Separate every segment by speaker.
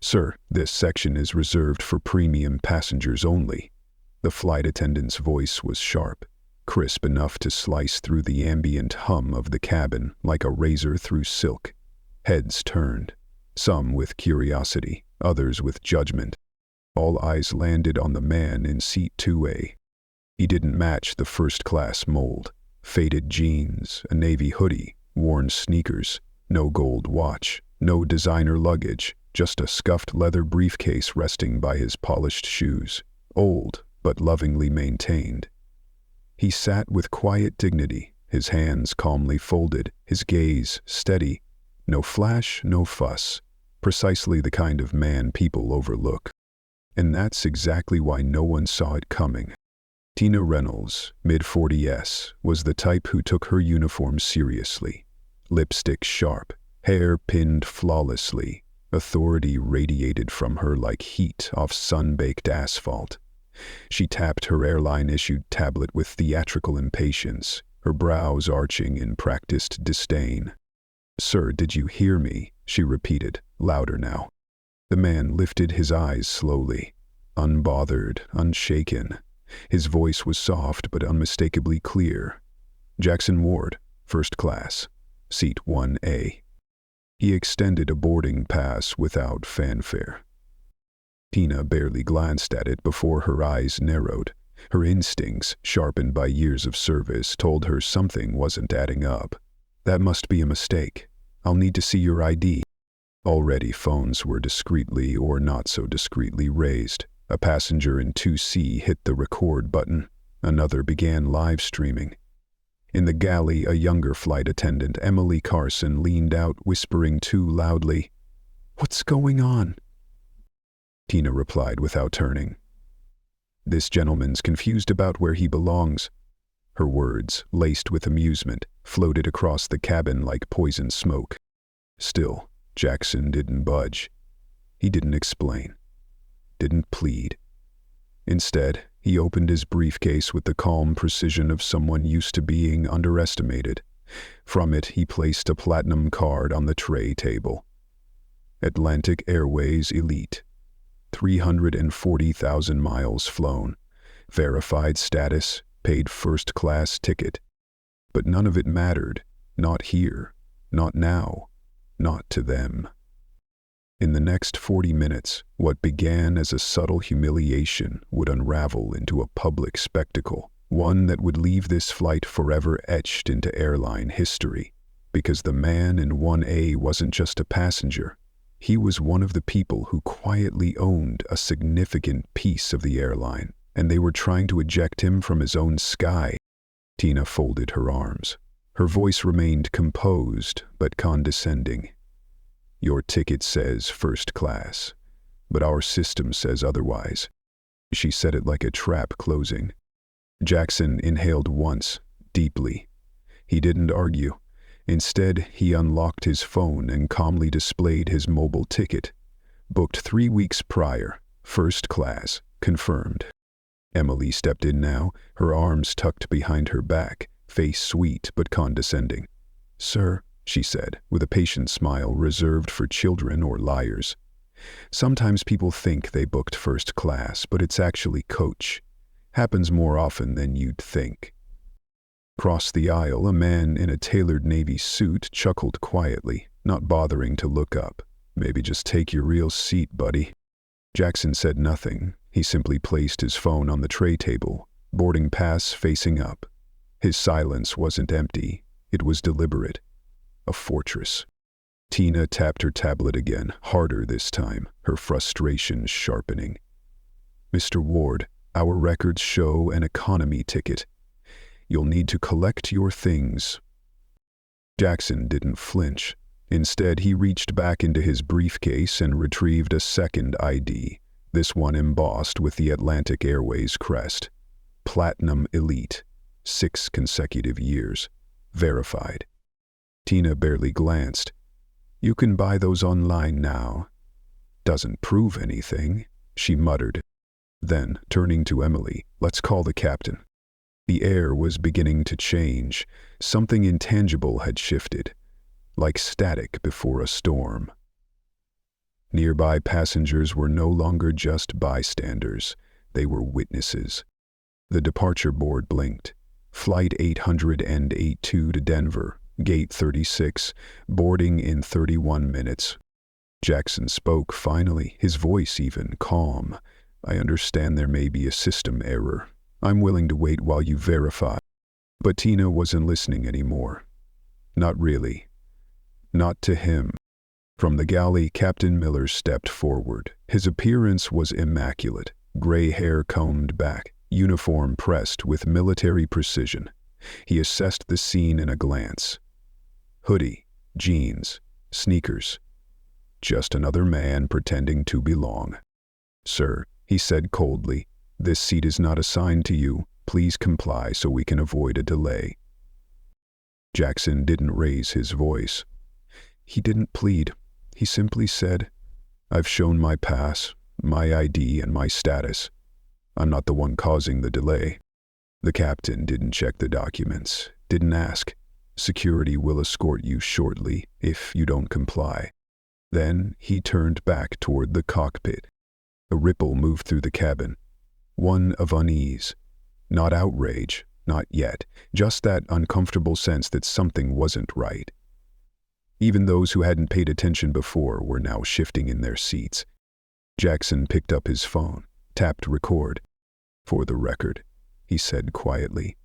Speaker 1: "Sir, this section is reserved for premium passengers only." The flight attendant's voice was sharp, crisp enough to slice through the ambient hum of the cabin like a razor through silk. Heads turned, some with curiosity, others with judgment. All eyes landed on the man in seat 2A. He didn't match the first-class mold. Faded jeans, a navy hoodie, worn sneakers, no gold watch, no designer luggage, just a scuffed leather briefcase resting by his polished shoes, old but lovingly maintained. He sat with quiet dignity, his hands calmly folded, his gaze steady. No flash, no fuss. Precisely the kind of man people overlook. And that's exactly why no one saw it coming. Tina Reynolds, mid-40s, was the type who took her uniform seriously. Lipstick sharp, hair pinned flawlessly. Authority radiated from her like heat off sun-baked asphalt. She tapped her airline-issued tablet with theatrical impatience, her brows arching in practiced disdain. "Sir, did you hear me?" she repeated, louder now. The man lifted his eyes slowly, unbothered, unshaken. His voice was soft but unmistakably clear. "Jackson Ward, first class, seat 1A." He extended a boarding pass without fanfare. Tina barely glanced at it before her eyes narrowed. Her instincts, sharpened by years of service, told her something wasn't adding up. "That must be a mistake. I'll need to see your ID." Already phones were discreetly or not so discreetly raised. A passenger in 2C hit the record button. Another began live streaming. In the galley, a younger flight attendant, Emily Carson, leaned out, whispering too loudly, "What's going on?" Tina replied without turning, "This gentleman's confused about where he belongs." Her words, laced with amusement, floated across the cabin like poison smoke. Still, Jackson didn't budge. He didn't explain. Didn't plead. Instead, he opened his briefcase with the calm precision of someone used to being underestimated. From it, he placed a platinum card on the tray table. Atlantic Airways Elite. 340,000 miles flown. Verified status, paid first-class ticket. But none of it mattered. Not here. Not now. Not to them. In the next 40 minutes, what began as a subtle humiliation would unravel into a public spectacle, one that would leave this flight forever etched into airline history. Because the man in 1A wasn't just a passenger. He was one of the people who quietly owned a significant piece of the airline, and they were trying to eject him from his own sky. Tina folded her arms. Her voice remained composed but condescending. "Your ticket says first class, but our system says otherwise." She said it like a trap closing. Jackson inhaled once, deeply. He didn't argue. Instead, he unlocked his phone and calmly displayed his mobile ticket. Booked 3 weeks prior, first class, confirmed. Emily stepped in now, her arms tucked behind her back, face sweet but condescending. "Sir," she said, with a patient smile reserved for children or liars. "Sometimes people think they booked first class, but it's actually coach. Happens more often than you'd think." Across the aisle, a man in a tailored navy suit chuckled quietly, not bothering to look up. "Maybe just take your real seat, buddy." Jackson said nothing. He simply placed his phone on the tray table, boarding pass facing up. His silence wasn't empty. It was deliberate. A fortress. Tina tapped her tablet again, harder this time, her frustration sharpening. "Mr. Ward, our records show an economy ticket. You'll need to collect your things." Jackson didn't flinch. Instead, he reached back into his briefcase and retrieved a second ID, this one embossed with the Atlantic Airways crest. Platinum Elite. 6 consecutive years. Verified. Tina barely glanced. "You can buy those online now." "Doesn't prove anything," she muttered. Then, turning to Emily, "Let's call the captain." The air was beginning to change. Something intangible had shifted, like static before a storm. Nearby passengers were no longer just bystanders. They were witnesses. The departure board blinked. Flight 882 to Denver, Gate 36, boarding in 31 minutes. Jackson spoke finally, his voice even calm. I understand there may be a system error. I'm willing to wait while you verify. But Tina wasn't listening anymore. Not really. Not to him. From the galley, Captain Miller stepped forward. His appearance was immaculate, gray hair combed back, uniform pressed with military precision. He assessed the scene in a glance. Hoodie, jeans, sneakers. Just another man pretending to belong. Sir, he said coldly, this seat is not assigned to you. Please comply so we can avoid a delay. Jackson didn't raise his voice. He didn't plead. He simply said, I've shown my pass, my ID, and my status. I'm not the one causing the delay. The captain didn't check the documents, didn't ask. Security will escort you shortly if you don't comply. Then he turned back toward the cockpit. A ripple moved through the cabin, one of unease. Not outrage, not yet, just that uncomfortable sense that something wasn't right. Even those who hadn't paid attention before were now shifting in their seats. Jackson picked up his phone, tapped record. For the record, he said quietly,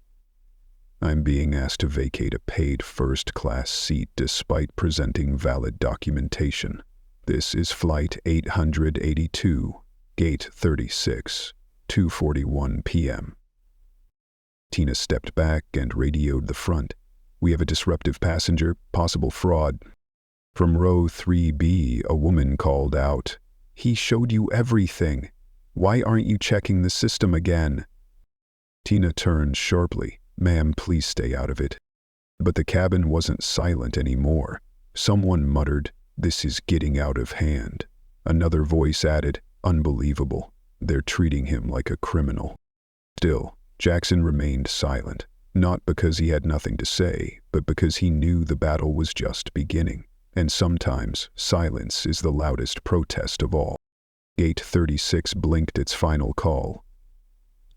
Speaker 1: I'm being asked to vacate a paid first-class seat despite presenting valid documentation. This is Flight 882, Gate 36, 2:41 p.m. Tina stepped back and radioed the front. We have a disruptive passenger, possible fraud. From row 3B, a woman called out, He showed you everything. Why aren't you checking the system again? Tina turned sharply. Ma'am, please stay out of it. But the cabin wasn't silent anymore. Someone muttered, This is getting out of hand. Another voice added, Unbelievable. They're treating him like a criminal. Still, Jackson remained silent. Not because he had nothing to say, but because he knew the battle was just beginning. And sometimes, silence is the loudest protest of all. Gate 36 blinked its final call.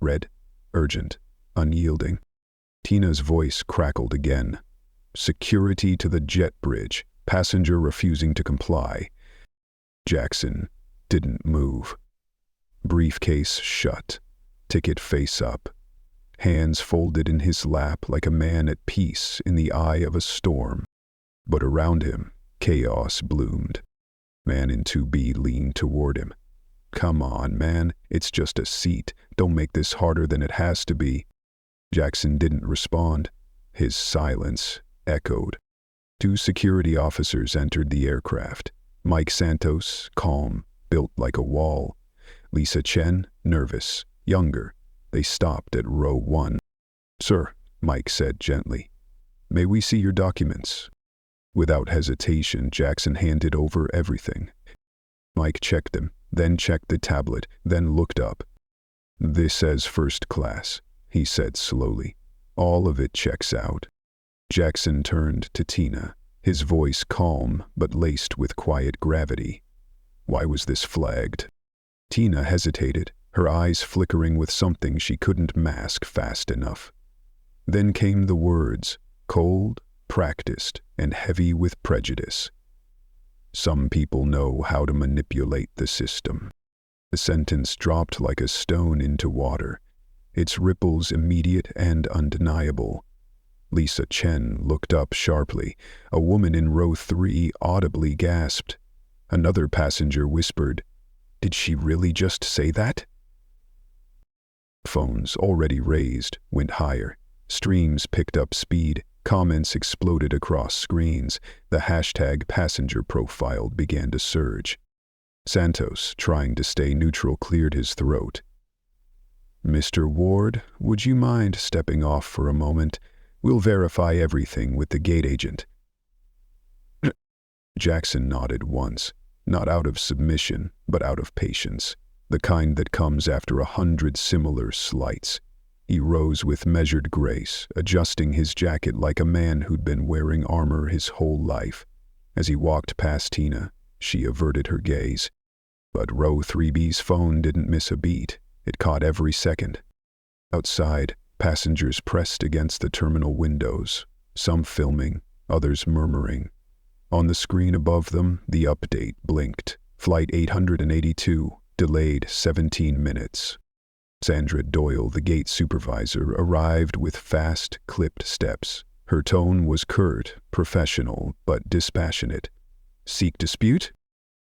Speaker 1: Red, urgent, unyielding. Tina's voice crackled again. Security to the jet bridge, passenger refusing to comply. Jackson didn't move. Briefcase shut, ticket face up. Hands folded in his lap like a man at peace in the eye of a storm. But around him, chaos bloomed. Man in 2B leaned toward him. Come on, man, it's just a seat. Don't make this harder than it has to be. Jackson didn't respond. His silence echoed. 2 security officers entered the aircraft. Mike Santos, calm, built like a wall. Lisa Chen, nervous, younger. They stopped at row 1. Sir, Mike said gently, may we see your documents? Without hesitation, Jackson handed over everything. Mike checked them, then checked the tablet, then looked up. This says first class, he said slowly. All of it checks out. Jackson turned to Tina, his voice calm but laced with quiet gravity. Why was this flagged? Tina hesitated, her eyes flickering with something she couldn't mask fast enough. Then came the words, cold, practiced, and heavy with prejudice. Some people know how to manipulate the system. The sentence dropped like a stone into water, its ripples immediate and undeniable. Lisa Chen looked up sharply. A woman in row 3 audibly gasped. Another passenger whispered, Did she really just say that? Phones, already raised, went higher. Streams picked up speed. Comments exploded across screens. The hashtag passenger profile began to surge. Santos, trying to stay neutral, cleared his throat. Mr. Ward, would you mind stepping off for a moment? We'll verify everything with the gate agent. Jackson nodded once, not out of submission, but out of patience, the kind that comes after 100 similar slights. He rose with measured grace, adjusting his jacket like a man who'd been wearing armor his whole life. As he walked past Tina, She averted her gaze. But Row 3B's phone didn't miss a beat. It caught every second. Outside, passengers pressed against the terminal windows, some filming, others murmuring. On the screen above them, the update blinked. Flight 882, delayed 17 minutes. Sandra Doyle, the gate supervisor, arrived with fast, clipped steps. Her tone was curt, professional, but dispassionate. "Seek dispute?"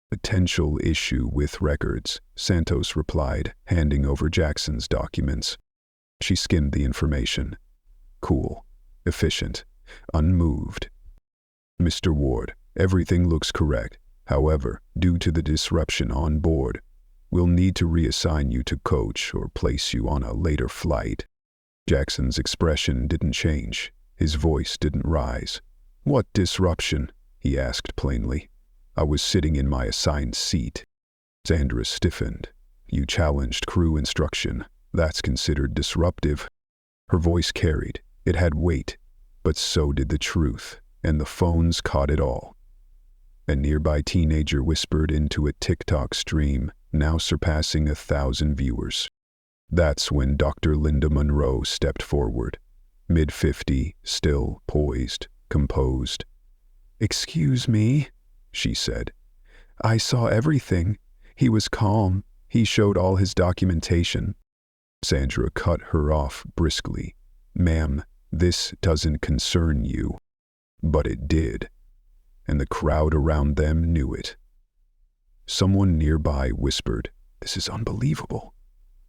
Speaker 1: "Potential issue with records," Santos replied, handing over Jackson's documents. She skimmed the information. Cool, efficient, unmoved. "Mr. Ward, everything looks correct. However, due to the disruption on board, we'll need to reassign you to coach or place you on a later flight." Jackson's expression didn't change. His voice didn't rise. "What disruption?" he asked plainly. "I was sitting in my assigned seat." Sandra stiffened. "You challenged crew instruction. That's considered disruptive." Her voice carried. It had weight. But so did the truth, and the phones caught it all. A nearby teenager whispered into a TikTok stream, now surpassing 1,000 viewers. That's when Dr. Linda Monroe stepped forward. Mid-50, still, poised, composed. "Excuse me," she said. "I saw everything. He was calm. He showed all his documentation." Sandra cut her off briskly. "Ma'am, this doesn't concern you." But it did, and the crowd around them knew it. Someone nearby whispered, "This is unbelievable."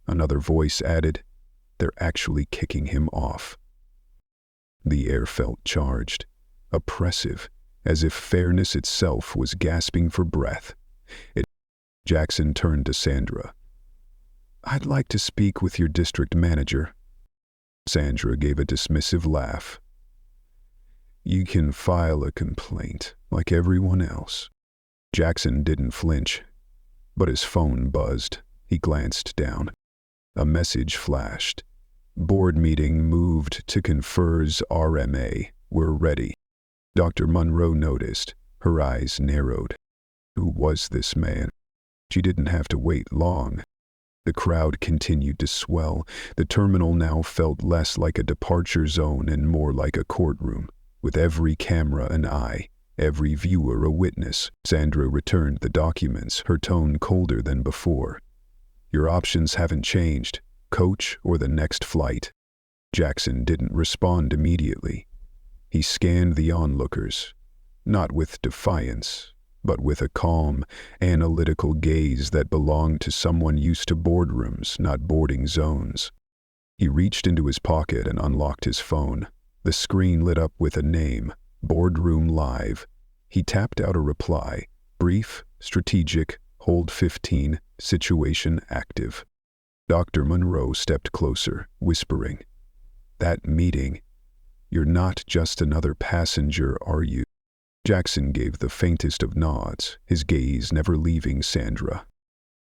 Speaker 1: Another voice added, "They're actually kicking him off." The air felt charged, oppressive, as if fairness itself was gasping for breath. Jackson turned to Sandra. "I'd like to speak with your district manager." Sandra gave a dismissive laugh. "You can file a complaint, like everyone else." Jackson didn't flinch, but his phone buzzed. He glanced down. A message flashed. "Board meeting moved to confers RMA. We're ready." Dr. Monroe noticed. Her eyes narrowed. Who was this man? She didn't have to wait long. The crowd continued to swell. The terminal now felt less like a departure zone and more like a courtroom, with every camera an eye, every viewer a witness. Sandra returned the documents, her tone colder than before. "Your options haven't changed. Coach or the next flight." Jackson didn't respond immediately. He scanned the onlookers, not with defiance, but with a calm, analytical gaze that belonged to someone used to boardrooms, not boarding zones. He reached into his pocket and unlocked his phone. The screen lit up with a name, Boardroom Live. He tapped out a reply, brief, strategic, hold 15, situation active. Dr. Monroe stepped closer, whispering, "That meeting. You're not just another passenger, are you?" Jackson gave the faintest of nods, his gaze never leaving Sandra.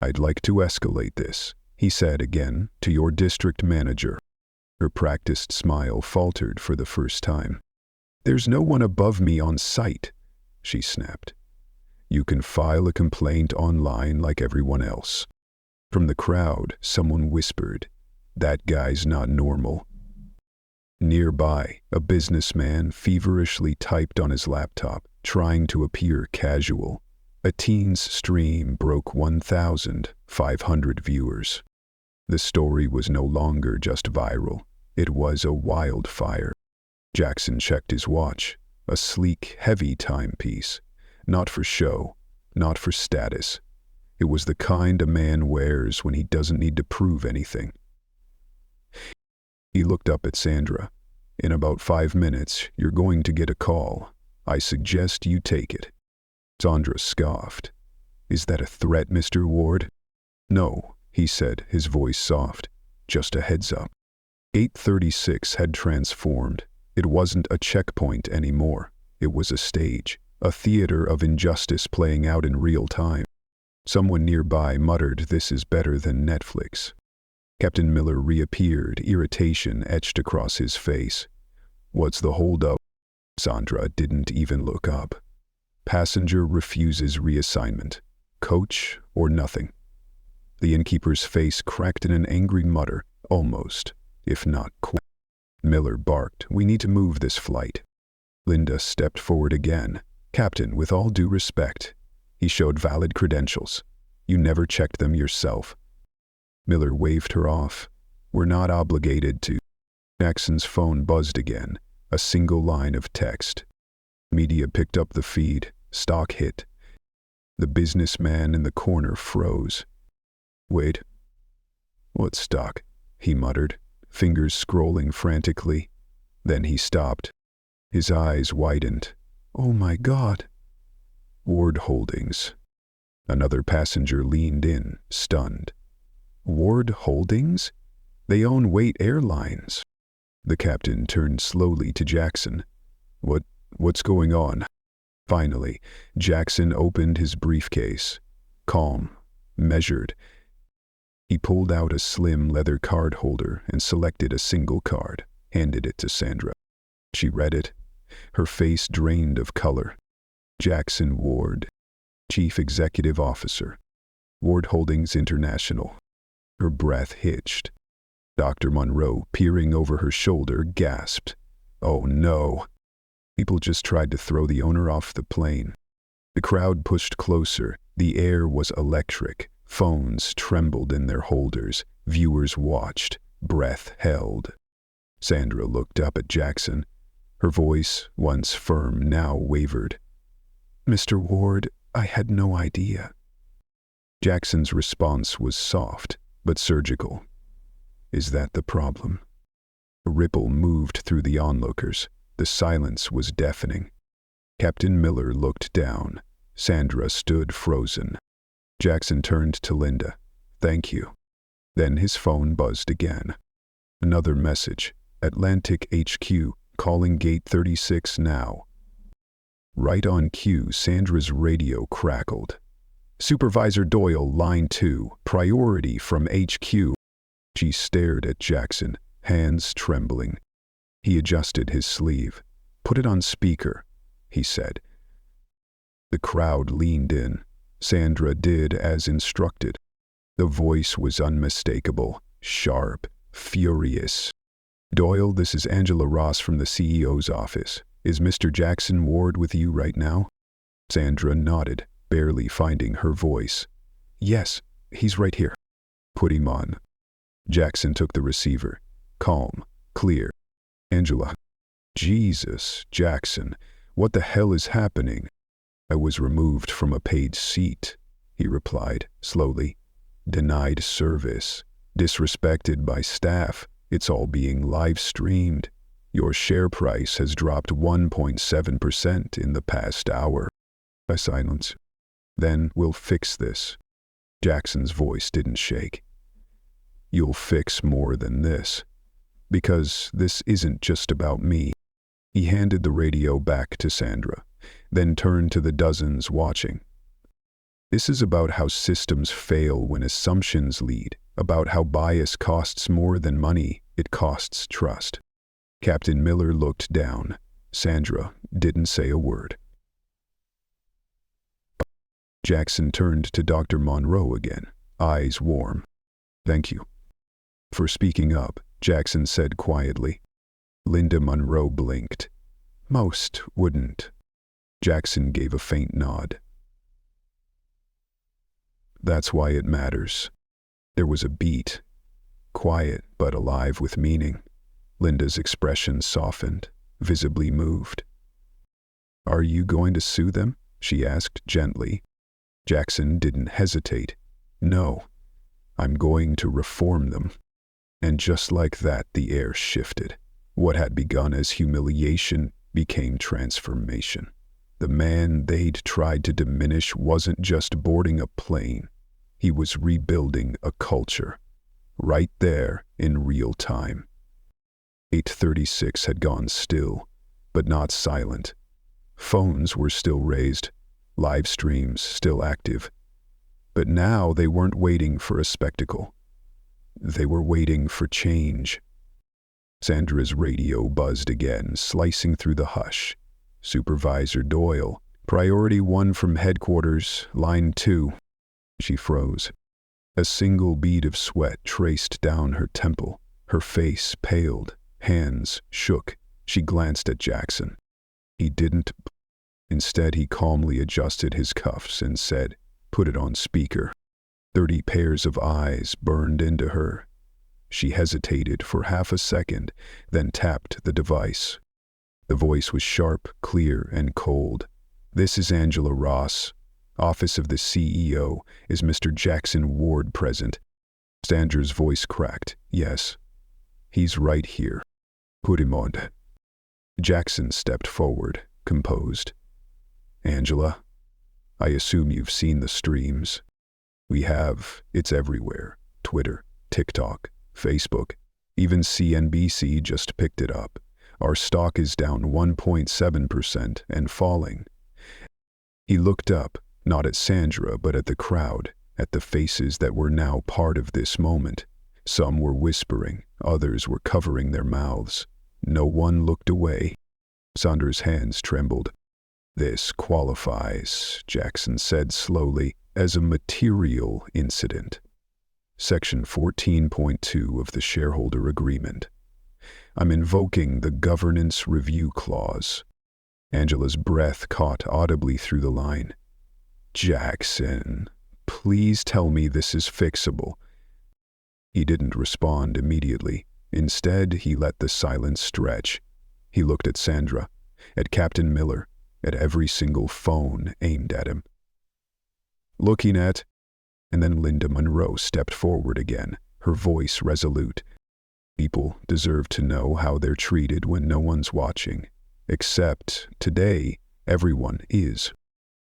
Speaker 1: "I'd like to escalate this," he said again, "to your district manager." Her practiced smile faltered for the first time. "There's no one above me on site," she snapped. "You can file a complaint online like everyone else." From the crowd, someone whispered, "That guy's not normal." Nearby, a businessman feverishly typed on his laptop, trying to appear casual. A teen's stream broke 1,500 viewers. The story was no longer just viral. It was a wildfire. Jackson checked his watch, a sleek, heavy timepiece. Not for show, not for status. It was the kind a man wears when he doesn't need to prove anything. He looked up at Sandra. "In about 5 minutes, you're going to get a call. I suggest you take it." Sandra scoffed. "Is that a threat, Mr. Ward?" "No," he said, his voice soft. "Just a heads up." 836 had transformed. It wasn't a checkpoint anymore. It was a stage, a theater of injustice playing out in real time. Someone nearby muttered, "This is better than Netflix." Captain Miller reappeared, irritation etched across his face. "What's the holdup?" Sandra didn't even look up. Passenger refuses reassignment. Coach or nothing. The innkeeper's face cracked in an angry mutter, almost, if not quite. Miller barked, "We need to move this flight." Linda stepped forward again. "Captain, with all due respect." He showed valid credentials. "You never checked them yourself." Miller waved her off. "We're not obligated to." Jackson's phone buzzed again, a single line of text. Media picked up the feed. Stock hit. The businessman in the corner froze. "Wait. What stock?" he muttered, fingers scrolling frantically. Then he stopped. His eyes widened. "Oh my God." "Ward Holdings." Another passenger leaned in, stunned. "Ward Holdings? They own Wait Airlines." The captain turned slowly to Jackson. What's going on?" Finally, Jackson opened his briefcase. Calm, measured. He pulled out a slim leather card holder and selected a single card, handed it to Sandra. She read it, her face drained of color. Jackson Ward, Chief Executive Officer, Ward Holdings International. Her breath hitched. Dr. Monroe, peering over her shoulder, gasped. "Oh no." People just tried to throw the owner off the plane. The crowd pushed closer. The air was electric. Phones trembled in their holders. Viewers watched, breath held. Sandra looked up at Jackson. Her voice, once firm, now wavered. "Mr. Ward, I had no idea." Jackson's response was soft, but surgical. "Is that the problem?" A ripple moved through the onlookers. The silence was deafening. Captain Miller looked down. Sandra stood frozen. Jackson turned to Linda. "Thank you." Then his phone buzzed again. Another message. "Atlantic HQ, calling Gate 36 now." Right on cue, Sandra's radio crackled. "Supervisor Doyle, line 2, priority from HQ." She stared at Jackson, hands trembling. He adjusted his sleeve. "Put it on speaker," he said. The crowd leaned in. Sandra did as instructed. The voice was unmistakable, sharp, furious. "Doyle, this is Angela Ross from the CEO's office. Is Mr. Jackson Ward with you right now?" Sandra nodded, barely finding her voice. "Yes, he's right here." "Put him on." Jackson took the receiver. Calm, clear. "Angela." "Jesus, Jackson, what the hell is happening?" "I was removed from a paid seat," he replied, slowly. "Denied service. Disrespected by staff. It's all being live-streamed. Your share price has dropped 1.7% in the past hour." A silence. "Then we'll fix this." Jackson's voice didn't shake. "You'll fix more than this. Because this isn't just about me." He handed the radio back to Sandra, then turned to the dozens watching. "This is about how systems fail when assumptions lead, about how bias costs more than money, it costs trust." Captain Miller looked down. Sandra didn't say a word. Jackson turned to Dr. Monroe again, eyes warm. "Thank you for speaking up," Jackson said quietly. Linda Monroe blinked. "Most wouldn't." Jackson gave a faint nod. "That's why it matters." There was a beat, quiet but alive with meaning. Linda's expression softened, visibly moved. "Are you going to sue them?" she asked gently. Jackson didn't hesitate. "No, I'm going to reform them." And just like that, the air shifted. What had begun as humiliation became transformation. The man they'd tried to diminish wasn't just boarding a plane. He was rebuilding a culture. Right there in real time. 836 had gone still, but not silent. Phones were still raised, live streams still active. But now they weren't waiting for a spectacle. They were waiting for change. Sandra's radio buzzed again, slicing through the hush. "Supervisor Doyle, Priority 1 from headquarters, line 2. She froze. A single bead of sweat traced down her temple. Her face paled, hands shook. She glanced at Jackson. He didn't. Instead, he calmly adjusted his cuffs and said, "Put it on speaker." 30 pairs of eyes burned into her. She hesitated for half a second, then tapped the device. The voice was sharp, clear, and cold. "This is Angela Ross. Office of the CEO. Is Mr. Jackson Ward present?" Sandra's voice cracked. "Yes. He's right here. Put him on." Jackson stepped forward, composed. "Angela, I assume you've seen the streams." "We have. It's everywhere. Twitter, TikTok, Facebook. Even CNBC just picked it up. Our stock is down 1.7% and falling." He looked up, not at Sandra but at the crowd, at the faces that were now part of this moment. Some were whispering, others were covering their mouths. No one looked away. Sandra's hands trembled. "This qualifies," Jackson said slowly, "as a material incident. Section 14.2 of the shareholder agreement. I'm invoking the governance review clause." Angela's breath caught audibly through the line. "Jackson, please tell me this is fixable." He didn't respond immediately. Instead, he let the silence stretch. He looked at Sandra, at Captain Miller, at every single phone aimed at him. "Looking at..." And then Linda Monroe stepped forward again, her voice resolute. "People deserve to know how they're treated when no one's watching. Except, today, everyone is."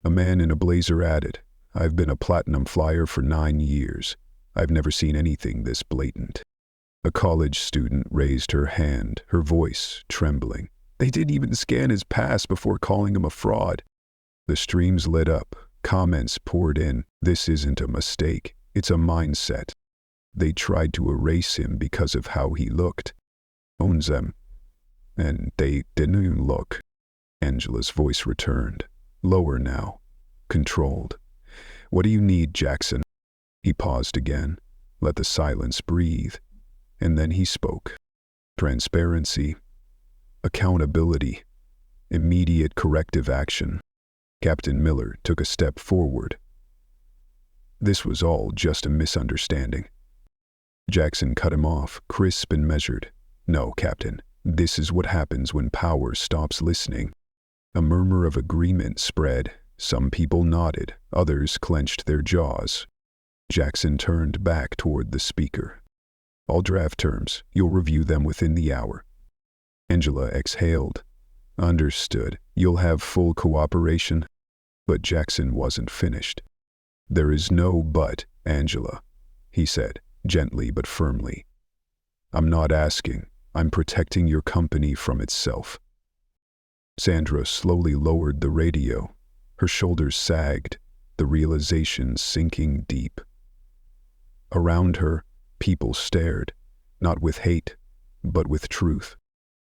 Speaker 1: A man in a blazer added, "I've been a platinum flyer for 9 years. I've never seen anything this blatant." A college student raised her hand, her voice trembling. "They didn't even scan his pass before calling him a fraud." The streams lit up. Comments poured in. "This isn't a mistake. It's a mindset. They tried to erase him because of how he looked. Owns them. And they didn't even look." Angela's voice returned. Lower now. Controlled. "What do you need, Jackson?" He paused again, let the silence breathe, and then he spoke. "Transparency. Accountability. Immediate corrective action." Captain Miller took a step forward. "This was all just a misunderstanding." Jackson cut him off, crisp and measured. "No, Captain. This is what happens when power stops listening." A murmur of agreement spread. Some people nodded, others clenched their jaws. Jackson turned back toward the speaker. "All draft terms. You'll review them within the hour." Angela exhaled. "Understood. You'll have full cooperation." But Jackson wasn't finished. "There is no but, Angela," he said, gently but firmly. "I'm not asking. I'm protecting your company from itself." Sandra slowly lowered the radio. Her shoulders sagged, the realization sinking deep. Around her, people stared, not with hate, but with truth.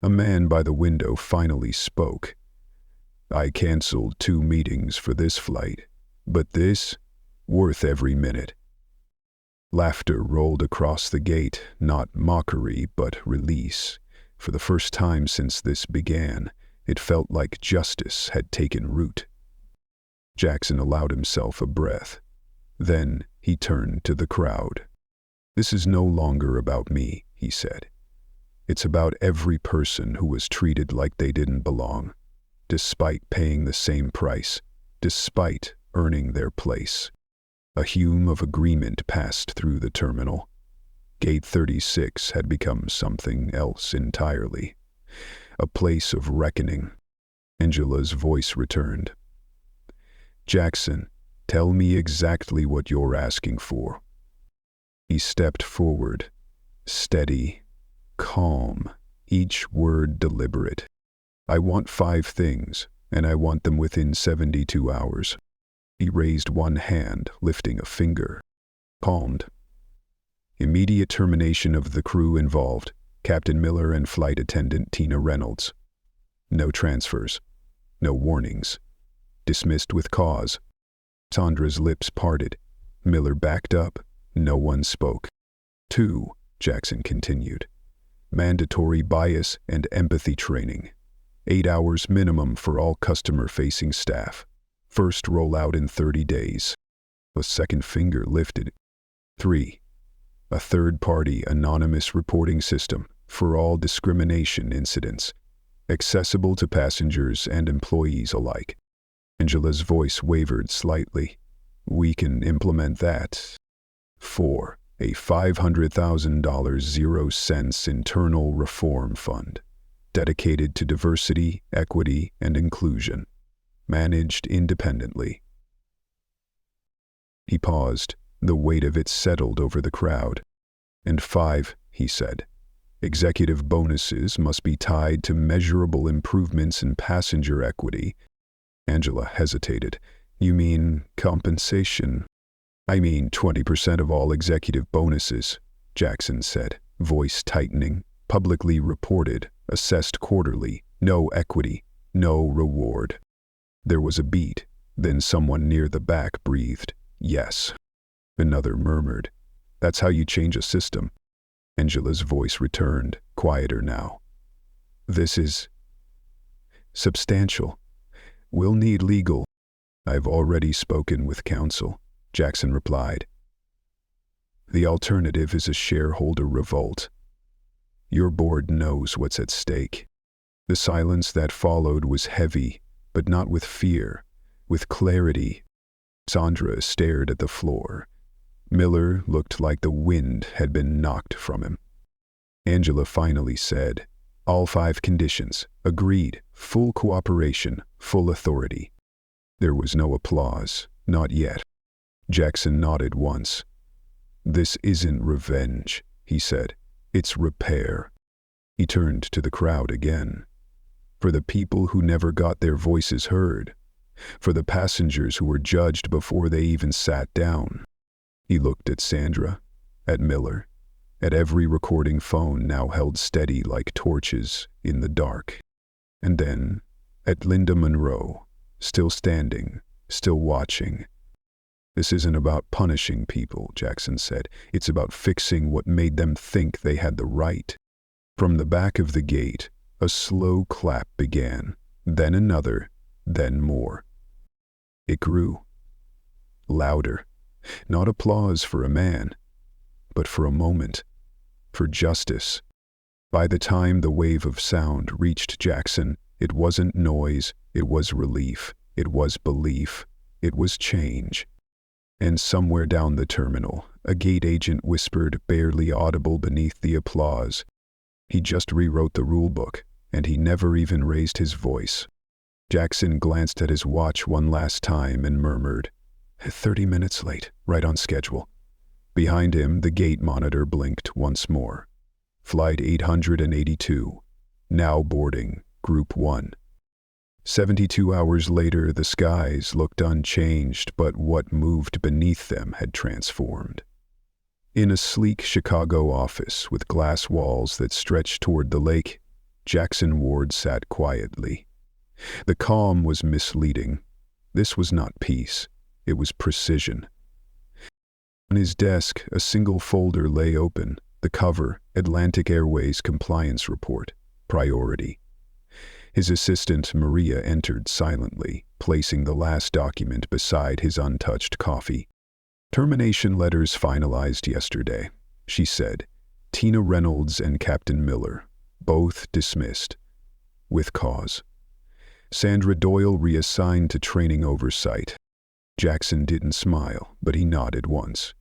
Speaker 1: A man by the window finally spoke. "I canceled 2 meetings for this flight, but this, worth every minute." Laughter rolled across the gate, not mockery, but release. For the first time since this began, it felt like justice had taken root. Jackson allowed himself a breath. Then he turned to the crowd. "This is no longer about me," he said. "It's about every person who was treated like they didn't belong, despite paying the same price, despite earning their place." A hume of agreement passed through the terminal. Gate 36 had become something else entirely. A place of reckoning. Angela's voice returned. "Jackson, tell me exactly what you're asking for." He stepped forward, steady, calm, each word deliberate. "I want 5 things, and I want them within 72 hours. He raised one hand, lifting a finger. Palmed. "Immediate termination of the crew involved, Captain Miller and flight attendant Tina Reynolds. No transfers. No warnings. Dismissed with cause. Sandra's lips parted. Miller backed up. No one spoke. 2, Jackson continued. Mandatory bias and empathy training. 8 hours minimum for all customer-facing staff. First rollout in 30 days. A second finger lifted. 3. A third-party anonymous reporting system for all discrimination incidents, accessible to passengers and employees alike. Angela's voice wavered slightly. We can implement that. 4. A $500,000 0-cents internal reform fund, dedicated to diversity, equity, and inclusion, managed independently. He paused. The weight of it settled over the crowd. And 5, he said, executive bonuses must be tied to measurable improvements in passenger equity. Angela hesitated. You mean compensation? I mean 20% of all executive bonuses, Jackson said, voice tightening, publicly reported, assessed quarterly, no equity, no reward. There was a beat, then someone near the back breathed, yes. Another murmured, that's how you change a system. Angela's voice returned, quieter now. This is substantial. We'll need legal. I've already spoken with counsel, Jackson replied. The alternative is a shareholder revolt. Your board knows what's at stake. The silence that followed was heavy, but not with fear, with clarity. Sandra stared at the floor. Miller looked like the wind had been knocked from him. Angela finally said, all 5 conditions, agreed, full cooperation, full authority. There was no applause, not yet. Jackson nodded once. This isn't revenge, he said. It's repair. He turned to the crowd again. For the people who never got their voices heard. For the passengers who were judged before they even sat down. He looked at Sandra, at Miller, at every recording phone now held steady like torches in the dark. And then at Linda Monroe, still standing, still watching. This isn't about punishing people, Jackson said. It's about fixing what made them think they had the right. From the back of the gate, a slow clap began, then another, then more. It grew. Louder. Not applause for a man, but for a moment, for justice. By the time the wave of sound reached Jackson, it wasn't noise, it was relief, it was belief, it was change. And somewhere down the terminal, a gate agent whispered, barely audible beneath the applause. He just rewrote the rule book, and he never even raised his voice. Jackson glanced at his watch one last time and murmured, 30 minutes late, right on schedule. Behind him, the gate monitor blinked once more. Flight 882, now boarding, Group 1. 72 hours later, the skies looked unchanged, but what moved beneath them had transformed. In a sleek Chicago office with glass walls that stretched toward the lake, Jackson Ward sat quietly. The calm was misleading. This was not peace. It was precision. On his desk, a single folder lay open, the cover, Atlantic Airways Compliance Report, Priority. His assistant, Maria, entered silently, placing the last document beside his untouched coffee. Termination letters finalized yesterday, she said. Tina Reynolds and Captain Miller, both dismissed. With cause. Sandra Doyle reassigned to training oversight. Jackson didn't smile, but he nodded once.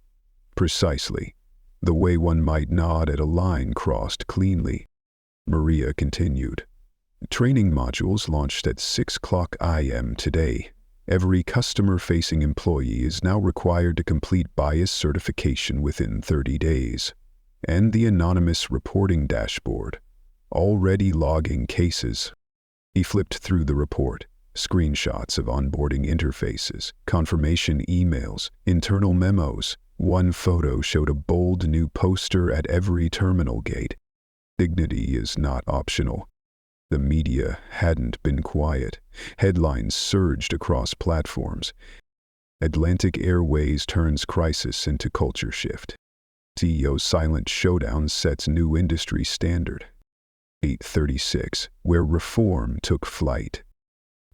Speaker 1: Precisely. The way one might nod at a line crossed cleanly. Maria continued. Training modules launched at 6:00 a.m. today. Every customer-facing employee is now required to complete bias certification within 30 days. And the anonymous reporting dashboard, already logging cases. He flipped through the report. Screenshots of onboarding interfaces, confirmation emails, internal memos. One photo showed a bold new poster at every terminal gate. Dignity is not optional. The media hadn't been quiet. Headlines surged across platforms. Atlantic Airways turns crisis into culture shift. CEO's silent showdown sets new industry standard. 836, where reform took flight.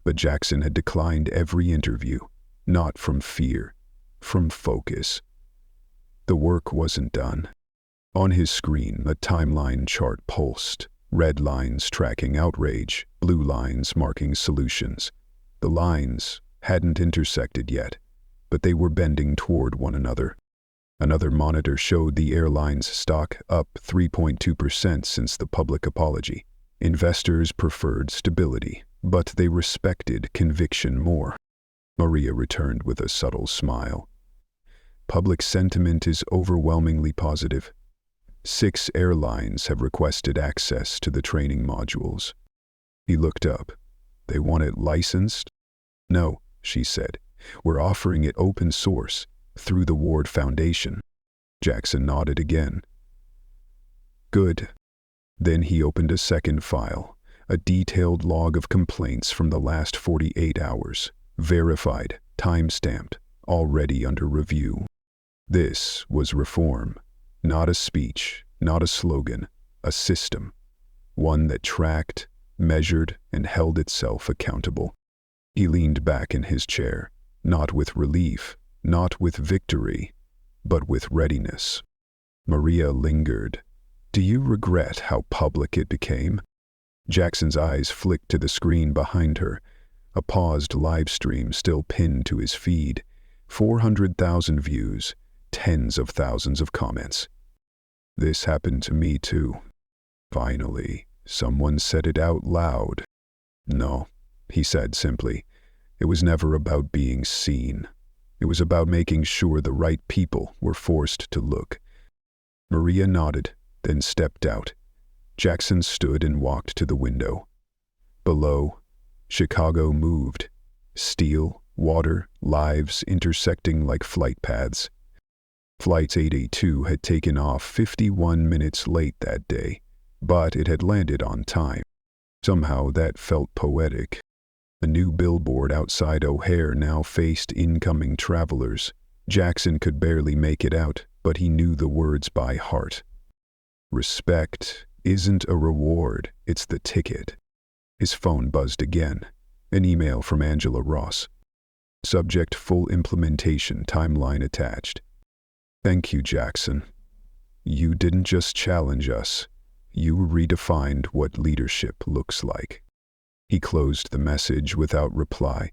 Speaker 1: But Jackson had declined every interview, not from fear, from focus. The work wasn't done. On his screen, a timeline chart pulsed, red lines tracking outrage, blue lines marking solutions. The lines hadn't intersected yet, but they were bending toward one another. Another monitor showed the airline's stock up 3.2% since the public apology. Investors preferred stability, but they respected conviction more. Maria returned with a subtle smile. Public sentiment is overwhelmingly positive. 6 airlines have requested access to the training modules. He looked up. They want it licensed? No, she said. We're offering it open source, through the Ward Foundation. Jackson nodded again. Good. Then he opened a second file, a detailed log of complaints from the last 48 hours, verified, time-stamped, already under review. This was reform. Not a speech, not a slogan, a system. One that tracked, measured, and held itself accountable. He leaned back in his chair, not with relief, not with victory, but with readiness. Maria lingered. Do you regret how public it became? Jackson's eyes flicked to the screen behind her, a paused live stream still pinned to his feed. 400,000 views, tens of thousands of comments. This happened to me too. Finally, someone said it out loud. No, he said simply. It was never about being seen. It was about making sure the right people were forced to look. Maria nodded, then stepped out. Jackson stood and walked to the window. Below, Chicago moved. Steel, water, lives intersecting like flight paths. Flight 882 had taken off 51 minutes late that day, but it had landed on time. Somehow that felt poetic. A new billboard outside O'Hare now faced incoming travelers. Jackson could barely make it out, but he knew the words by heart. Respect isn't a reward, it's the ticket. His phone buzzed again. An email from Angela Ross. Subject: full implementation, timeline attached. Thank you, Jackson. You didn't just challenge us. You redefined what leadership looks like. He closed the message without reply,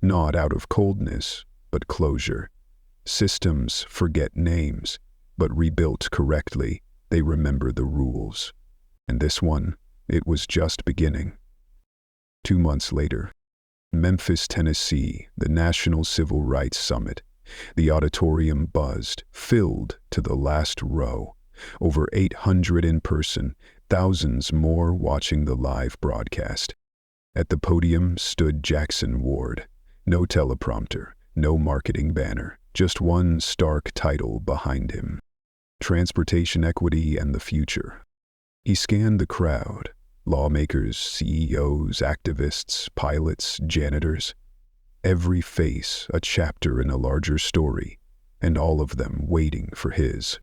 Speaker 1: not out of coldness, but closure. Systems forget names, but rebuilt correctly, they remember the rules. And this one, it was just beginning. 2 months later, Memphis, Tennessee, the National Civil Rights Summit. The auditorium buzzed, filled to the last row. Over 800 in person, thousands more watching the live broadcast. At the podium stood Jackson Ward. No teleprompter, no marketing banner, just one stark title behind him. Transportation Equity and the Future. He scanned the crowd. Lawmakers, CEOs, activists, pilots, janitors. Every face a chapter in a larger story, and all of them waiting for his.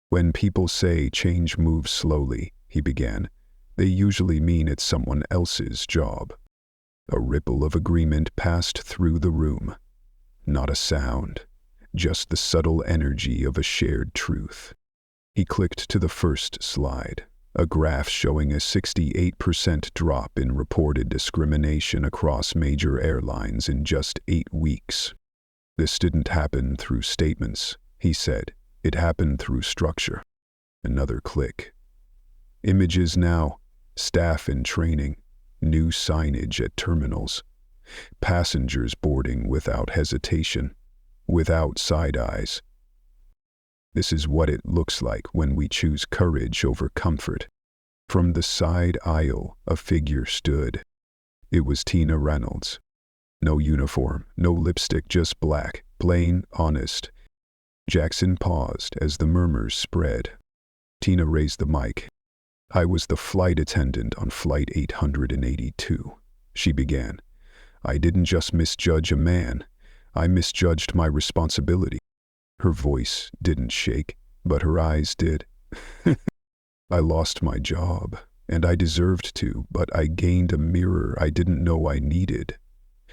Speaker 1: When people say change moves slowly, he began, they usually mean it's someone else's job. A ripple of agreement passed through the room. Not a sound, just the subtle energy of a shared truth. He clicked to the first slide, a graph showing a 68% drop in reported discrimination across major airlines in just 8 weeks. This didn't happen through statements, he said. It happened through structure. Another click. Images now, staff in training, new signage at terminals, passengers boarding without hesitation, without side eyes. This is what it looks like when we choose courage over comfort. From the side aisle, a figure stood. It was Tina Reynolds. No uniform, no lipstick, just black, plain, honest. Jackson paused as the murmurs spread. Tina raised the mic. I was the flight attendant on Flight 882, she began. I didn't just misjudge a man, I misjudged my responsibility. Her voice didn't shake, but her eyes did. I lost my job, and I deserved to, but I gained a mirror I didn't know I needed.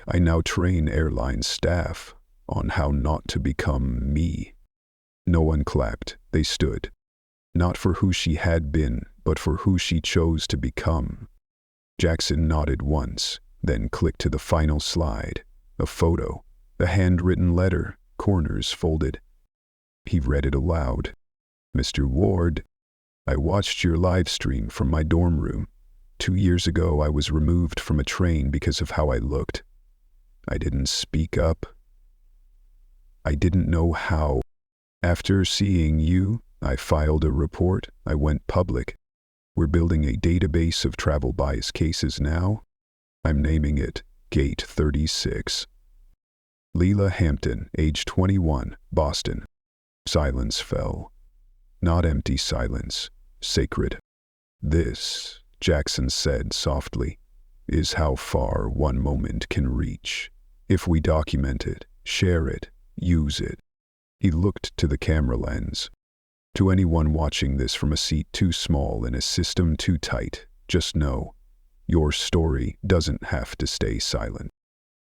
Speaker 1: I now train airline staff on how not to become me. No one clapped, they stood. Not for who she had been, but for who she chose to become. Jackson nodded once, then clicked to the final slide. A photo, a handwritten letter, corners folded. He read it aloud. Mr. Ward, I watched your live stream from my dorm room. 2 years ago, I was removed from a train because of how I looked. I didn't speak up. I didn't know how. After seeing you, I filed a report. I went public. We're building a database of travel bias cases now. I'm naming it Gate 36. Leela Hampton, age 21, Boston. Silence fell. Not empty silence, sacred. This, Jackson said softly, is how far one moment can reach. If we document it, share it, use it. He looked to the camera lens. To anyone watching this from a seat too small in a system too tight, just know, your story doesn't have to stay silent.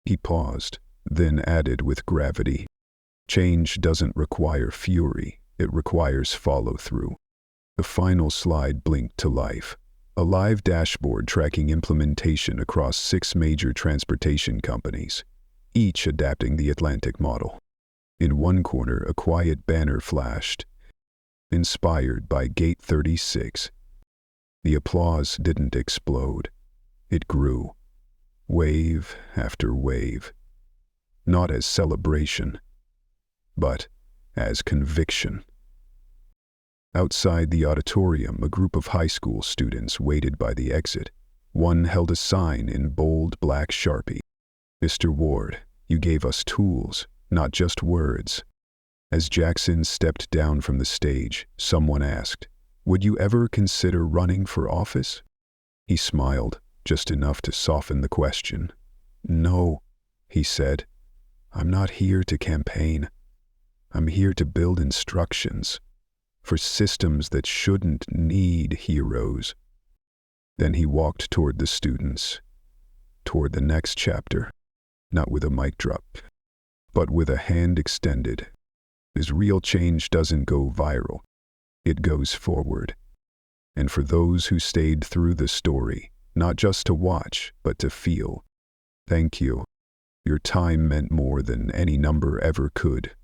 Speaker 1: He paused, then added with gravity, change doesn't require fury, it requires follow-through. The final slide blinked to life. A live dashboard tracking implementation across 6 major transportation companies, each adapting the Atlantic model. In one corner, a quiet banner flashed, inspired by Gate 36. The applause didn't explode. It grew, wave after wave, not as celebration, but as conviction. Outside the auditorium, a group of high school students waited by the exit. One held a sign in bold black Sharpie. Mr. Ward, you gave us tools, not just words. As Jackson stepped down from the stage, someone asked, would you ever consider running for office? He smiled, just enough to soften the question. No, he said. I'm not here to campaign. I'm here to build instructions for systems that shouldn't need heroes. Then he walked toward the students, toward the next chapter, not with a mic drop, but with a hand extended. His real change doesn't go viral. It goes forward. And for those who stayed through the story, not just to watch, but to feel, thank you. Your time meant more than any number ever could.